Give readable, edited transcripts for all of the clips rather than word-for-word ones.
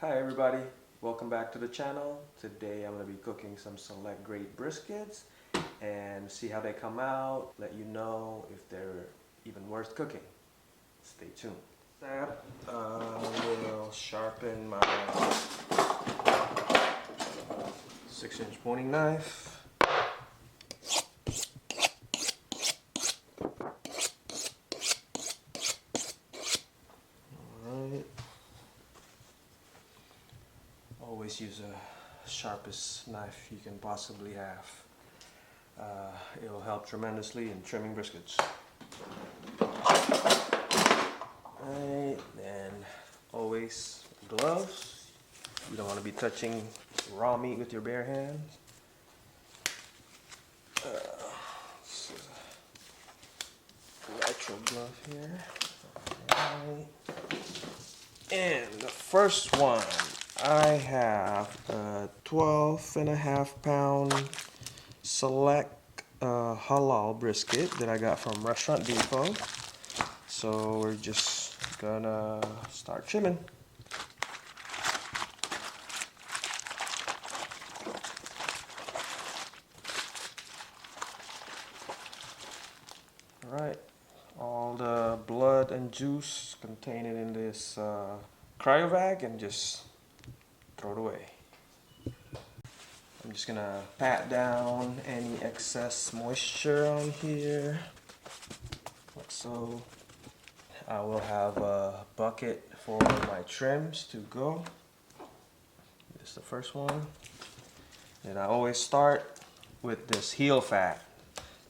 Hi everybody, welcome back to the channel. Today I'm going to be cooking some select grade briskets and see how they come out, let you know if they're even worth cooking. Stay tuned. That will sharpen my 6-inch boning knife. Alright. Always use the sharpest knife you can possibly have. It'll help tremendously in trimming briskets. Alright, and always gloves. You don't want to be touching raw meat with your bare hands. Nitrile glove here. Alright. And the first one, I have a 12.5 pound Select halal brisket that I got from Restaurant Depot. So we're just gonna start trimming. Alright, all the blood and juice contained in this cryovac and just throw it away. I'm just gonna pat down any excess moisture on here, like so. I will have a bucket for my trims to go. This is the first one. And I always start with this heel fat.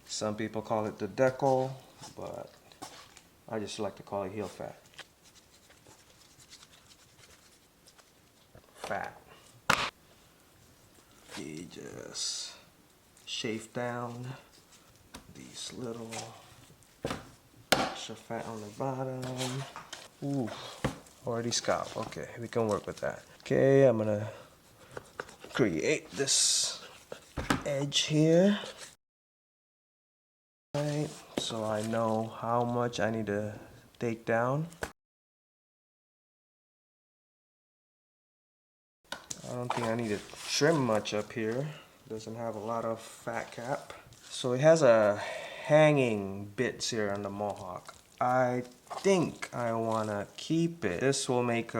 Some people call it the decal, but I just like to call it heel fat. Fat. You just shave down these little extra fat on the bottom. Ooh, already scalp. Okay, we can work with that. Okay, I'm gonna create this edge here. Right, so I know how much I need to take down. I don't think I need to trim much up here. Doesn't have a lot of fat cap. So it has a hanging bits here on the mohawk. I think I want to keep it. This will make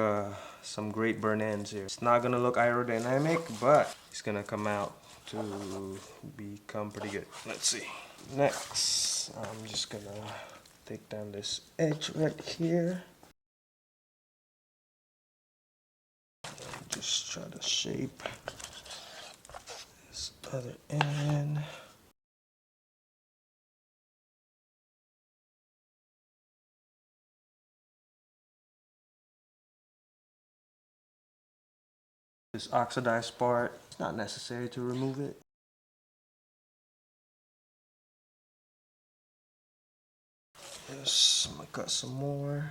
some great burn ends here. It's not going to look aerodynamic, but it's going to come out to become pretty good. Let's see. Next, I'm just going to take down this edge right here. Just try to shape this other end. This oxidized part, it's not necessary to remove it. Yes, I'm gonna cut some more.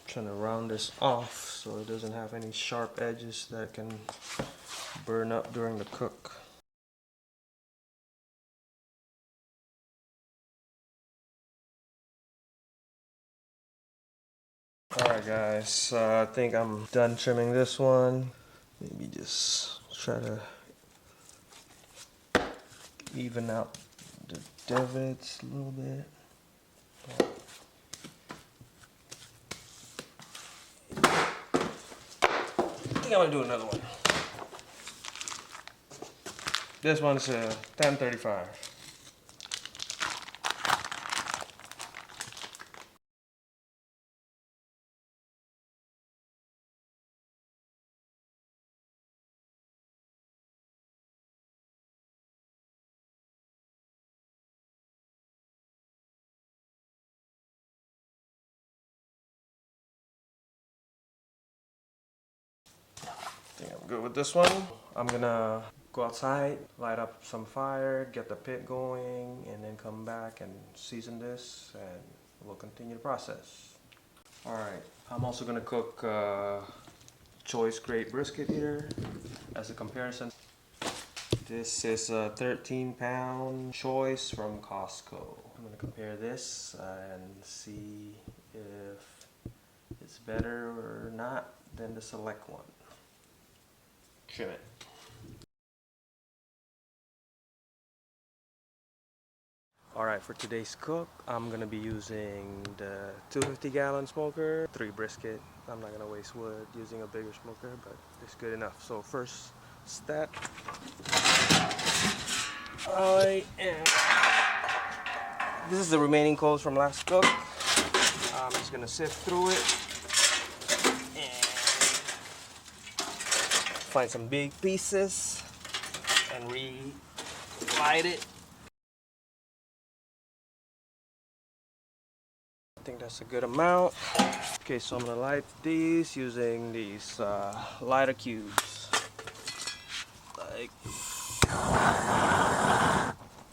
Trying to round this off so it doesn't have any sharp edges that can burn up during the cook. Alright guys, I think I'm done trimming this one. Maybe just try to even out the divots a little bit. I think I'm gonna do another one. This one's a 1035. I think I'm good with this one. I'm gonna go outside, light up some fire, get the pit going, and then come back and season this, and we'll continue the process. Alright, I'm also gonna cook choice grade brisket here as a comparison. This is a 13-pound choice from Costco. I'm gonna compare this and see if it's better or not than the Select one. Trim it. Alright, for today's cook, I'm gonna be using the 250-gallon smoker, 3 brisket. I'm not gonna waste wood using a bigger smoker, but it's good enough. So first step, this is the remaining coals from last cook. I'm just gonna sift through it and find some big pieces and relight it. I think that's a good amount. Okay, so I'm gonna light these using these lighter cubes, like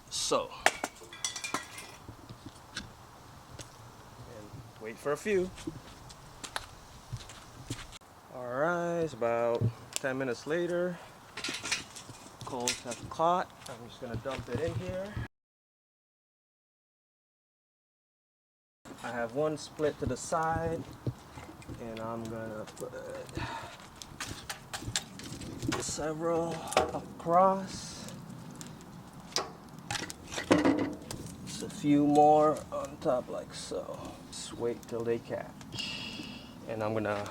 so. And wait for a few. Alright, it's about 10 minutes later. Coals have caught. I'm just gonna dump it in here. I have one split to the side, and I'm gonna put several across. Just a few more on top like so. Just wait till they catch. And I'm gonna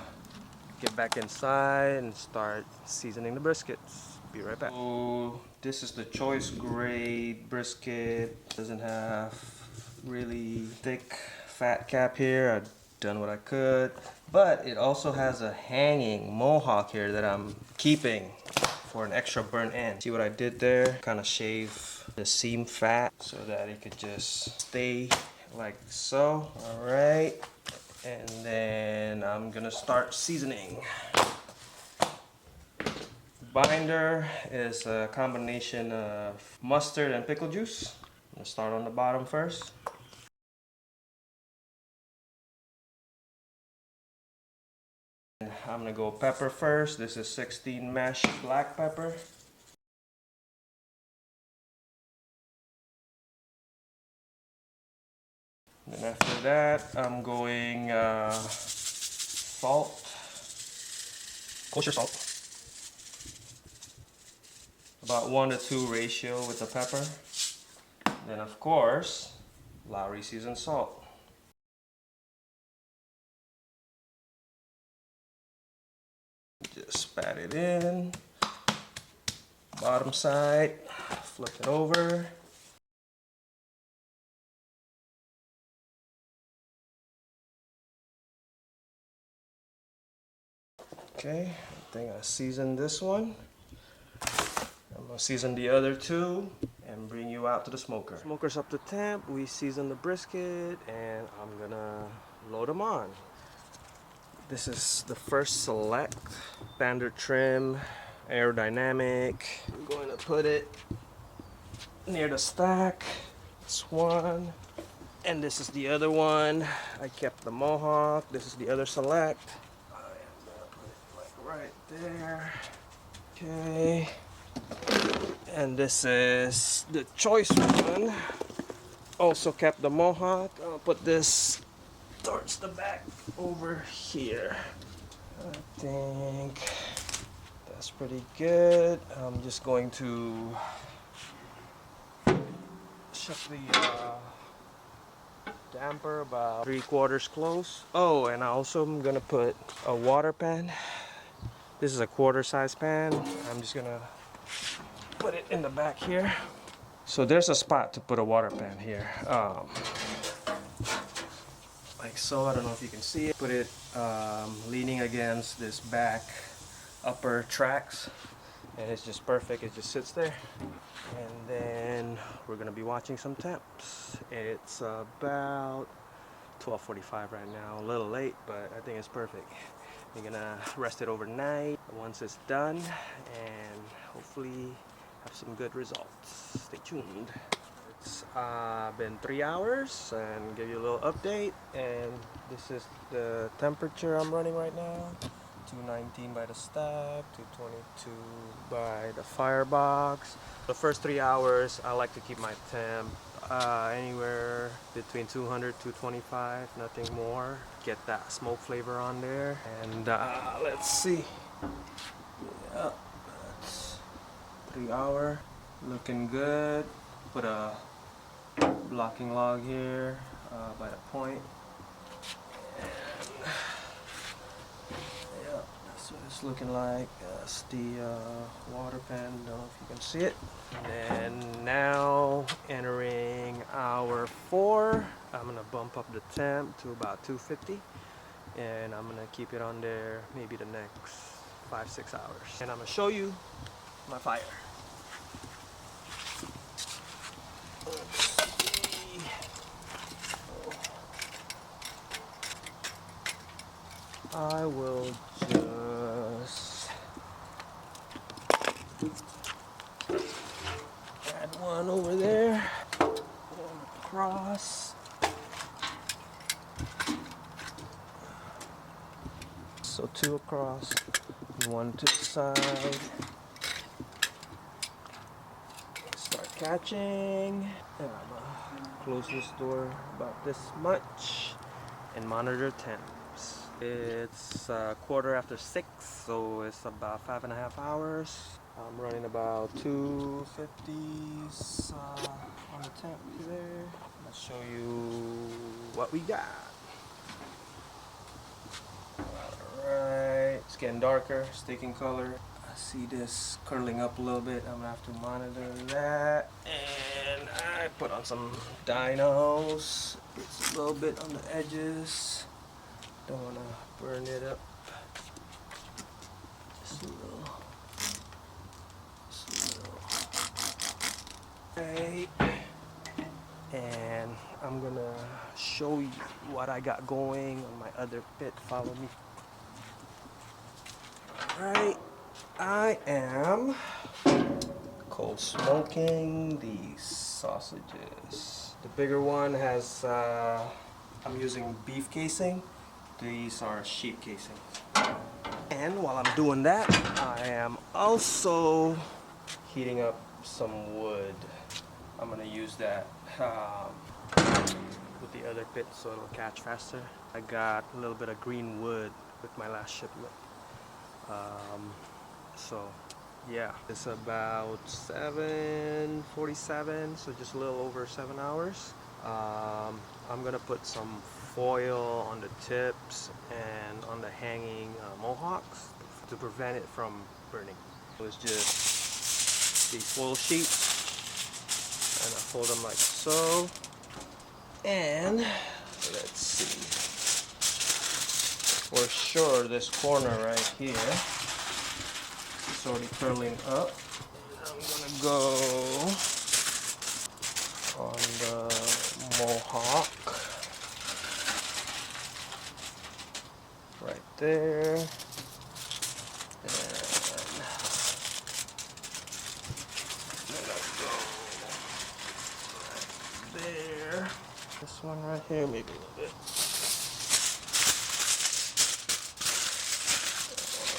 get back inside and start seasoning the briskets. Be right back. So this is the choice grade brisket. Doesn't have really thick fat cap here. I've done what I could, but it also has a hanging mohawk here that I'm keeping for an extra burnt end. See what I did there? Kind of shave the seam fat so that it could just stay like so. All right, and then I'm gonna start seasoning. Binder is a combination of mustard and pickle juice. I'm gonna start on the bottom first. I'm gonna go pepper first. This is 16 mesh black pepper. Then after that, I'm going salt, kosher salt, about 1:2 ratio with the pepper. Then of course, Lowry seasoned salt. Just pat it in, bottom side, flip it over. Okay, I think I seasoned this one. I'm gonna season the other two and bring you out to the smoker. Smoker's up to temp, we season the brisket, and I'm gonna load them on. This is the first Select, standard trim, aerodynamic. I'm going to put it near the stack. This one. And this is the other one. I kept the mohawk. This is the other Select. I'm gonna put it like right there. Okay. And this is the choice one. Also kept the mohawk. I'll put this towards the back over here. I think that's pretty good. I'm just going to shut the damper about 3/4 close. Oh, and I also am gonna put a water pan. This is a quarter size pan. I'm just gonna put it in the back here. So there's a spot to put a water pan here. Like so, I don't know if you can see it. Put it leaning against this back upper tracks, and it's just perfect. It just sits there. And then we're gonna be watching some temps. It's about 12:45 right now, a little late, but I think it's perfect. We're gonna rest it overnight once it's done, and hopefully have some good results. Stay tuned. It's been 3 hours, and give you a little update. And this is the temperature I'm running right now. 219 by the stack, 222 by the firebox. The first 3 hours, I like to keep my temp anywhere between 200 to 225, nothing more. Get that smoke flavor on there. And let's see. Yeah, that's 3 hour. Looking good. Put a blocking log here by the point. Yeah, that's what it's looking like. That's the water pan. Don't know if you can see it. And then now entering hour 4, I'm gonna bump up the temp to about 250, and I'm gonna keep it on there maybe the next 5-6 hours. And I'm gonna show you my fire. I will just add one over there, one across. So 2 across, 1 to the side. Start catching. And I'm gonna close this door about this much and monitor temps. It's 6:15, so it's about 5.5 hours. I'm running about 250s on the temp there. I'll show you what we got. Alright, it's getting darker, it's taking color. I see this curling up a little bit. I'm gonna have to monitor that. And I put on some dinos. It's a little bit on the edges. Don't wanna burn it up. Just a little. Right. And I'm gonna show you what I got going on my other pit. Follow me. Alright, I am cold smoking these sausages. The bigger one has, I'm using beef casing. These are sheep casing. And while I'm doing that, I am also heating up some wood. I'm gonna use that with the other pit so it'll catch faster. I got a little bit of green wood with my last shipment. So yeah, it's about 7:47, so just a little over 7 hours. I'm gonna put some foil on the tips and on the hanging mohawks to prevent it from burning. It was just these foil sheets, and I fold them like so. And let's see, for sure this corner right here, it's already curling up. I'm gonna go on the mohawk right there, and then I'll go right there. This one right here, maybe a little bit.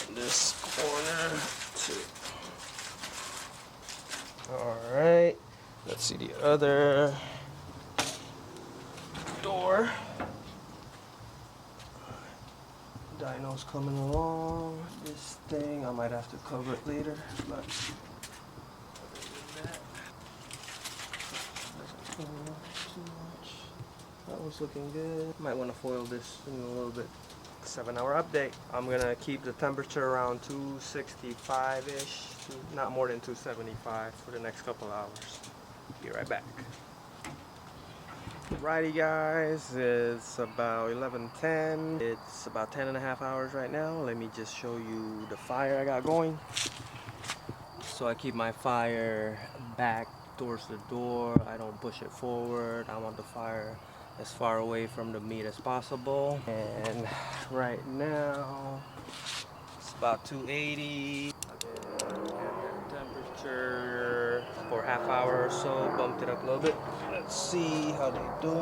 On this corner too. Alright, let's see the other door. Dino's coming along. This thing, I might have to cover it later, but doesn't too much. That one's looking good. Might want to foil this in a little bit. 7-hour update. I'm gonna keep the temperature around 265-ish, not more than 275 for the next couple hours. Be right back. Alrighty guys, it's about 11:10. It's about 10.5 hours right now. Let me just show you the fire I got going. So I keep my fire back towards the door. I don't push it forward. I want the fire as far away from the meat as possible. And right now it's about 280. Temperature for half hour or so, bumped it up a little bit. Let's see how they doing. I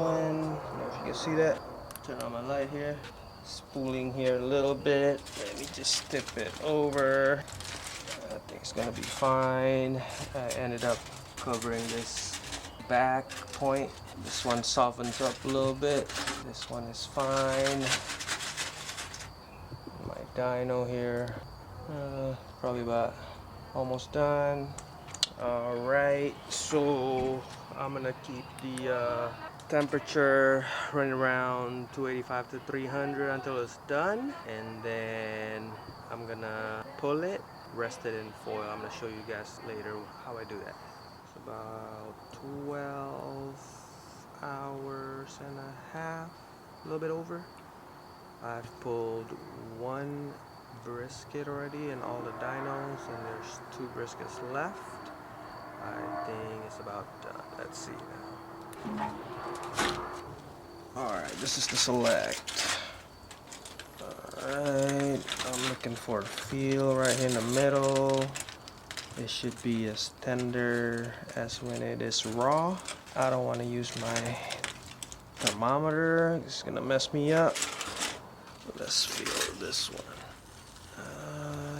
don't know if you can see that. Turn on my light here. spooling here a little bit. Let me just tip it over. I think it's gonna be fine. I ended up covering this back point. This one softens up a little bit. This one is fine. My dyno here, probably about almost done. Alright, so I'm gonna keep the temperature running around 285 to 300 until it's done, and then I'm gonna pull it, rest it in foil. I'm gonna show you guys later how I do that. It's about 12 hours and a half, a little bit over. I've pulled one brisket already in all the dynos, and there's 2 briskets left. I think it's about done. Let's see now. Alright, this is the Select. Alright, I'm looking for a feel right here in the middle. It should be as tender as when it is raw. I don't want to use my thermometer. It's gonna mess me up. Let's feel this one.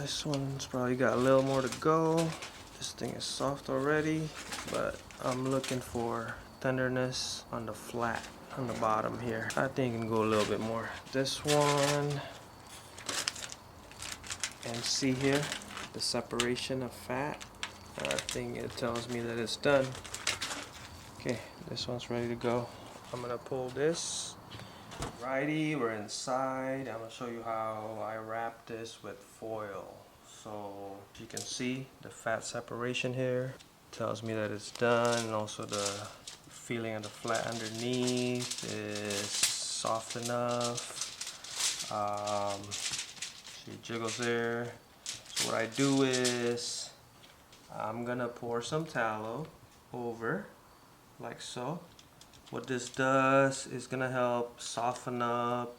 This one's probably got a little more to go. This thing is soft already, but I'm looking for tenderness on the flat, on the bottom here. I think it can go a little bit more. This one, and see here, the separation of fat. I think it tells me that it's done. Okay, this one's ready to go. I'm gonna pull this. Righty, we're inside. I'm gonna show you how I wrap this with foil. So you can see the fat separation here tells me that it's done, and also the feeling of the flat underneath is soft enough. She jiggles there. So what I do is I'm gonna pour some tallow over like so. What this does is gonna help soften up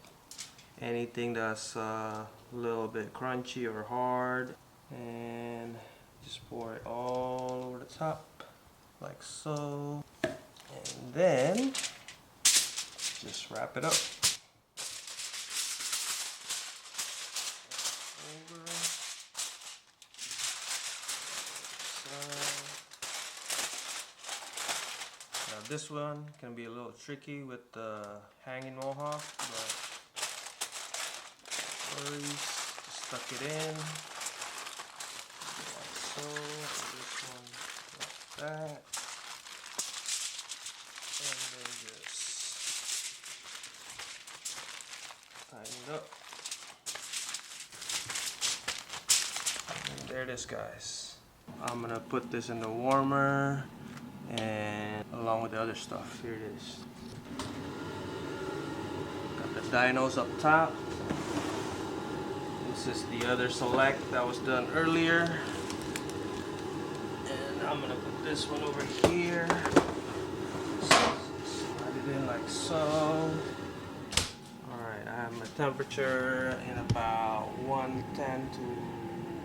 anything that's a little bit crunchy or hard, and just pour it all over the top like so, and then just wrap it up over. Now this one can be a little tricky with the hanging mohawk, but no worries, just stuck it in like so. This one like that, and then just tighten it up. And there it is, guys. I'm gonna put this in the warmer, and along with the other stuff. Here it is. Got the dynos up top. This is the other Select that was done earlier, and I'm gonna put this one over here. Slide it in like so. Alright, I have my temperature in about 110 to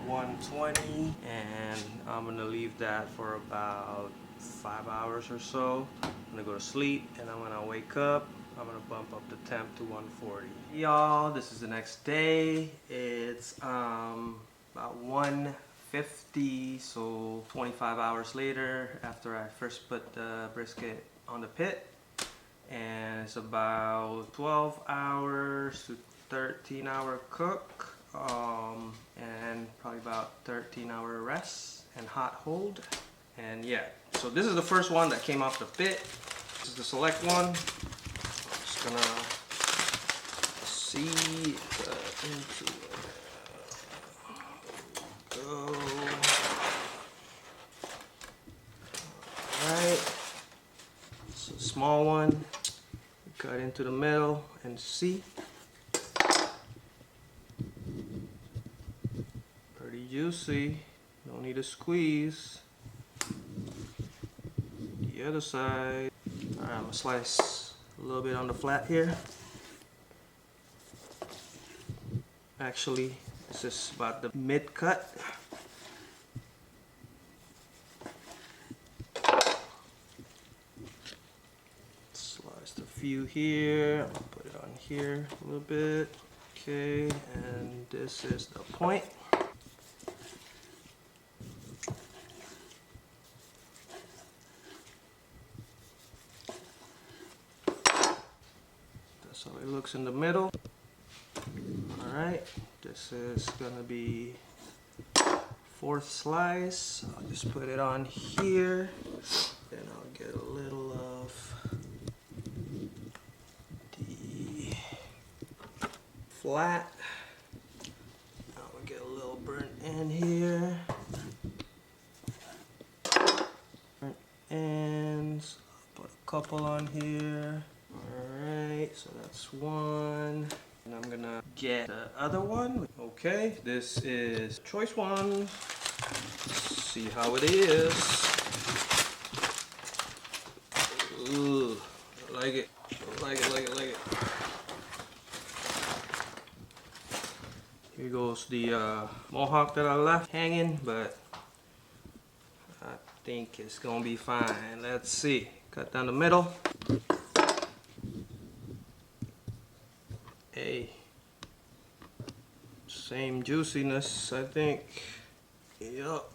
120, and I'm gonna leave that for about 5 hours or so. I'm gonna go to sleep, and I'm gonna wake up. I'm gonna bump up the temp to 140. Y'all, this is the next day. It's about 1:50, so 25 hours later after I first put the brisket on the pit. And it's about 12 hours to 13-hour cook, and probably about 13-hour rest and hot hold. And yeah, so this is the first one that came off the pit. This is the Select one. I'm just gonna see into it. Go. Alright, it's a small one. Cut into the middle and see. Pretty juicy. No need to squeeze. The other side. Alright, I'm gonna slice a little bit on the flat here. Actually, this is about the mid cut. Sliced a few here. I'm gonna put it on here a little bit. Okay, and this is the point. That's how it looks in the middle. Alright, this is gonna be 4th slice. I'll just put it on here. Then I'll get a little of the flat. I'll get a little burnt end here. Burnt ends. I'll put a couple on here. Alright, so that's one. And I'm gonna get the other one. Okay, this is choice one. Let's see how it is. Ooh, I like it. I like it, like it, like it. Here goes the mohawk that I left hanging, but I think it's gonna be fine. Let's see. Cut down the middle. Hey, same juiciness, I think. Yup.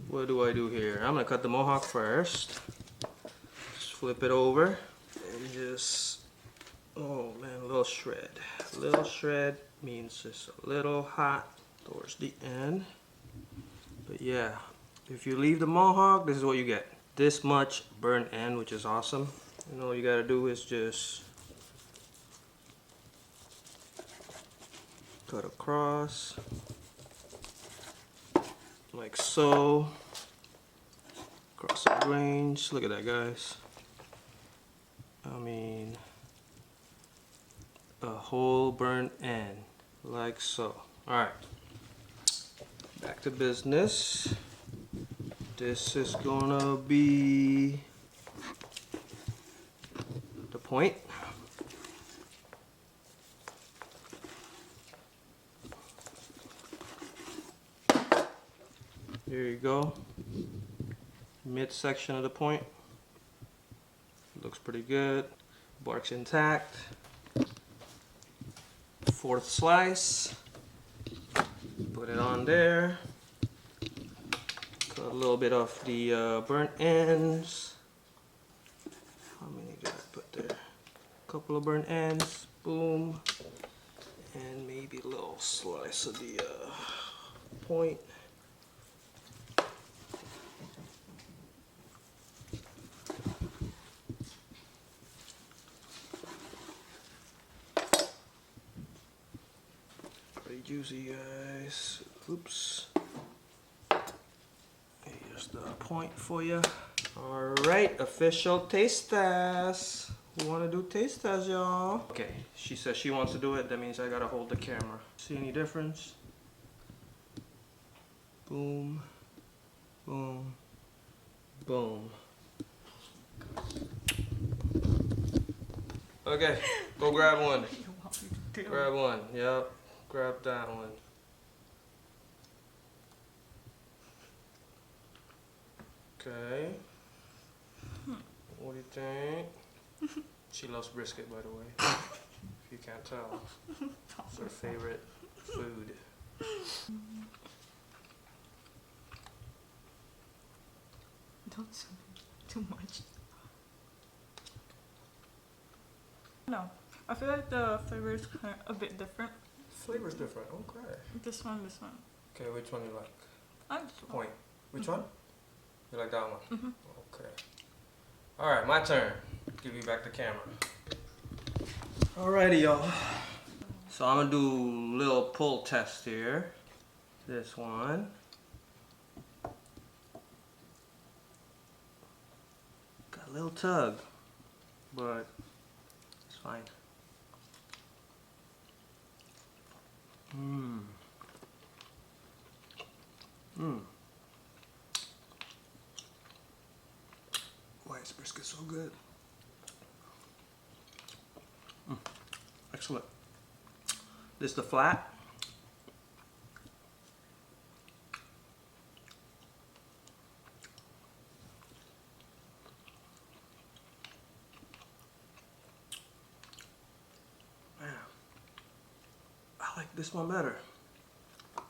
What do I do here? I'm gonna cut the mohawk first. Just flip it over and just, oh man, a little shred. A little shred means just a little hot towards the end. But yeah, if you leave the mohawk, this is what you get. This much burnt end, which is awesome. And all you gotta do is just cut across like so, across the range. Look at that, guys. I mean, a whole burnt end, like so. All right, back to business. This is gonna be the point. There you go. Midsection of the point. Looks pretty good. Bark's intact. 4th slice. Put it on there. Cut a little bit of the burnt ends. How many did I put there? A couple of burnt ends. Boom. And maybe a little slice of the point. Pretty juicy, guys. Oops. Here's the point for you. Alright, official taste test. Who wanna do taste test, y'all? Okay, she says she wants to do it. That means I gotta hold the camera. See any difference? Boom. Boom. Boom. Okay, go grab one. Grab one, yep. Grab that one. Okay. What do you think? She loves brisket, by the way. If you can't tell. It's her favorite food. Don't say too much. No, I feel like the flavor is kind of a bit different. Flavor's different. Okay. This one. Okay, which one you like? I just The point. Which one? You like that one? Mm-hmm. Okay. Alright, my turn. Give you back the camera. Alrighty, y'all. So I'm gonna do a little pull test here. This one. Got a little tug, but it's fine. Mmm. Mmm. Why is brisket so good? Excellent. This is the flat. Man. this one better,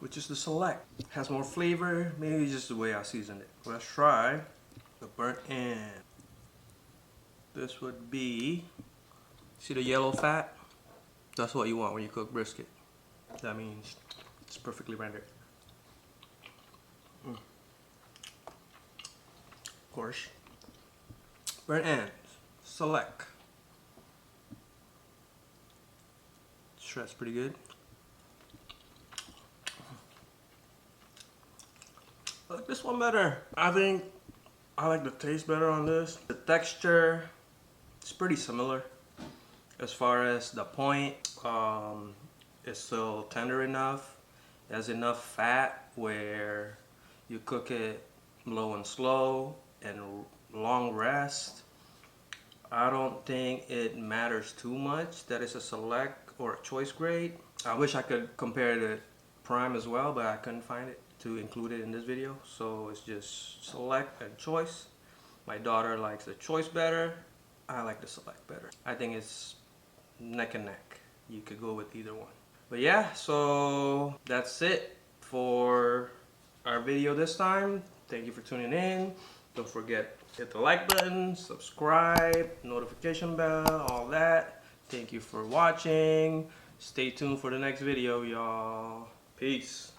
which is the Select. Has more flavor, maybe just the way I seasoned it. Let's try the burnt end. This would be, see the yellow fat? That's what you want when you cook brisket. That means it's perfectly rendered. Of course. Burnt ends, Select. Shreds pretty good. I like this one better. I think I like the taste better on this. The texture, it's pretty similar. As far as the point, it's still tender enough. It has enough fat where you cook it low and slow and long rest. I don't think it matters too much that it's a Select or a choice grade. I wish I could compare it to Prime as well, but I couldn't find it to include it in this video. So it's just Select and choice. My daughter likes the choice better. I like the Select better. I think it's neck and neck. You could go with either one. But yeah, so that's it for our video this time. Thank you for tuning in. Don't forget, hit the like button, subscribe, notification bell, all that. Thank you for watching. Stay tuned for the next video, y'all. Peace.